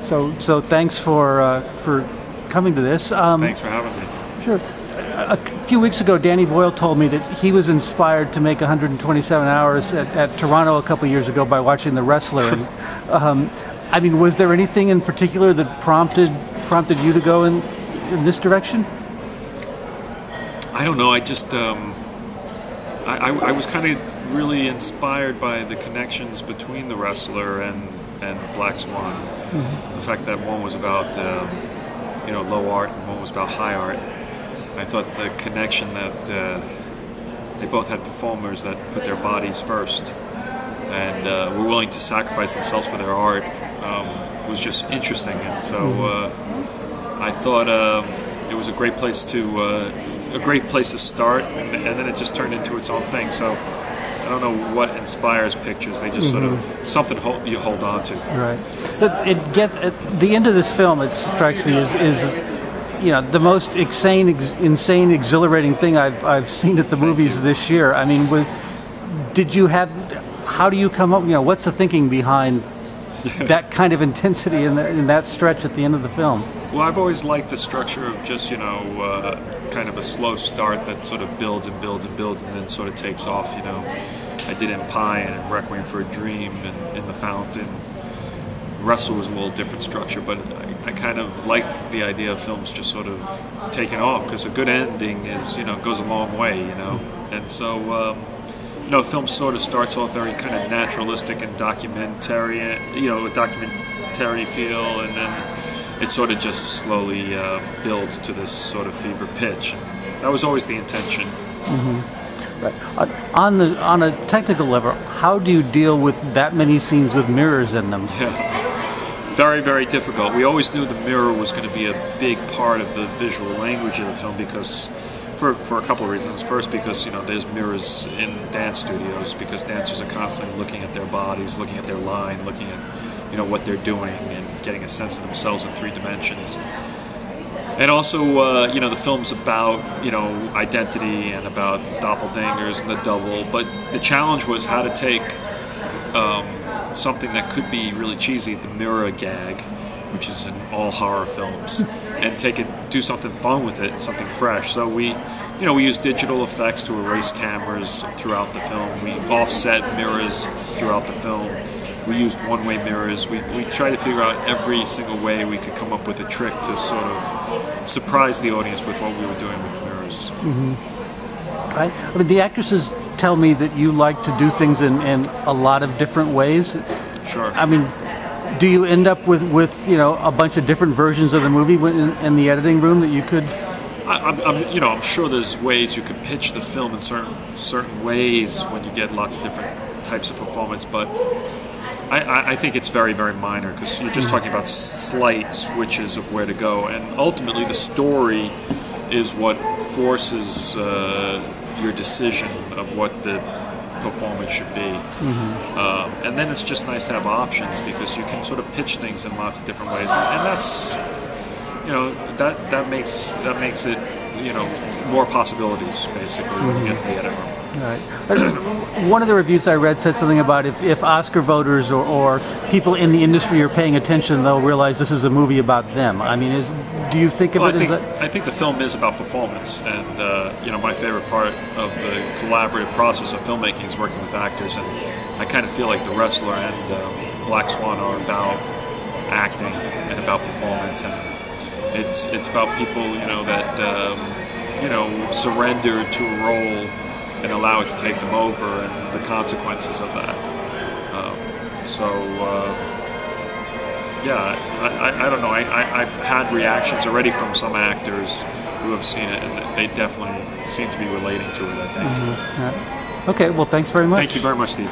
So thanks for coming to this. Thanks for having me. Sure. A few weeks ago, Danny Boyle told me that he was inspired to make 127 Hours at Toronto a couple years ago by watching The Wrestler. And, I mean, was there anything in particular that prompted you to go in this direction? I don't know. I just I was kind of really inspired by the connections between The Wrestler and Black Swan. Mm-hmm. The fact that one was about low art and one was about high art. I thought the connection that they both had performers that put their bodies first and were willing to sacrifice themselves for their art was just interesting. And so I thought it was a great place to start, and then it just turned into its own thing. So I don't know what inspires pictures; they just sort of something you hold on to. Right. So at the end of this film, it strikes me is the most insane, exhilarating thing I've seen at the movies this year. I mean, how do you come up? What's the thinking behind that kind of intensity in that stretch at the end of the film? Well, I've always liked the structure of just kind of a slow start that sort of builds and builds and builds and then sort of takes off. I did in Pi and Requiem for a Dream and In the Fountain. Wrestle was a little different structure, but I kind of like the idea of films just sort of taking off, because a good ending is goes a long way, and so a film sort of starts off very kind of naturalistic and documentary, a documentary feel, and then it sort of just slowly builds to this sort of fever pitch. And that was always the intention. Mm-hmm. Right. On a technical level, how do you deal with that many scenes with mirrors in them? Yeah. Very, very difficult. We always knew the mirror was going to be a big part of the visual language of the film, because for a couple of reasons. First, because there's mirrors in dance studios, because dancers are constantly looking at their bodies, looking at their line, looking at what they're doing, and getting a sense of themselves in 3 dimensions. And also, the film's about identity and about doppelgangers and the double. But the challenge was how to take something that could be really cheesy, the mirror gag, which is in all horror films, and do something fun with it, something fresh. So we use digital effects to erase cameras throughout the film. We offset mirrors throughout the film. We used one-way mirrors. We tried to figure out every single way we could come up with a trick to sort of surprise the audience with what we were doing with the mirrors. Mm-hmm. I mean, the actresses tell me that you like to do things in a lot of different ways. Sure. I mean, do you end up with a bunch of different versions of the movie in the editing room that you could? I'm sure there's ways you could pitch the film in certain ways when you get lots of different types of performance, but I think it's very, very minor, because you're just talking about slight switches of where to go, and ultimately the story is what forces your decision of what the performance should be. Mm-hmm. And then it's just nice to have options, because you can sort of pitch things in lots of different ways, and that's that makes it more possibilities, basically, when you get to the edit room. Right. One of the reviews I read said something about if Oscar voters or people in the industry are paying attention, they'll realize this is a movie about them. I mean, do you think of it as that? I think the film is about performance, and my favorite part of the collaborative process of filmmaking is working with actors, and I kind of feel like The Wrestler and Black Swan are about acting and about performance, and it's about people that surrender to a role and allow it to take them over, and the consequences of that. I don't know. I've had reactions already from some actors who have seen it, and they definitely seem to be relating to it, I think. Mm-hmm. Yeah. Okay, well, thanks very much. Thank you very much, Steve.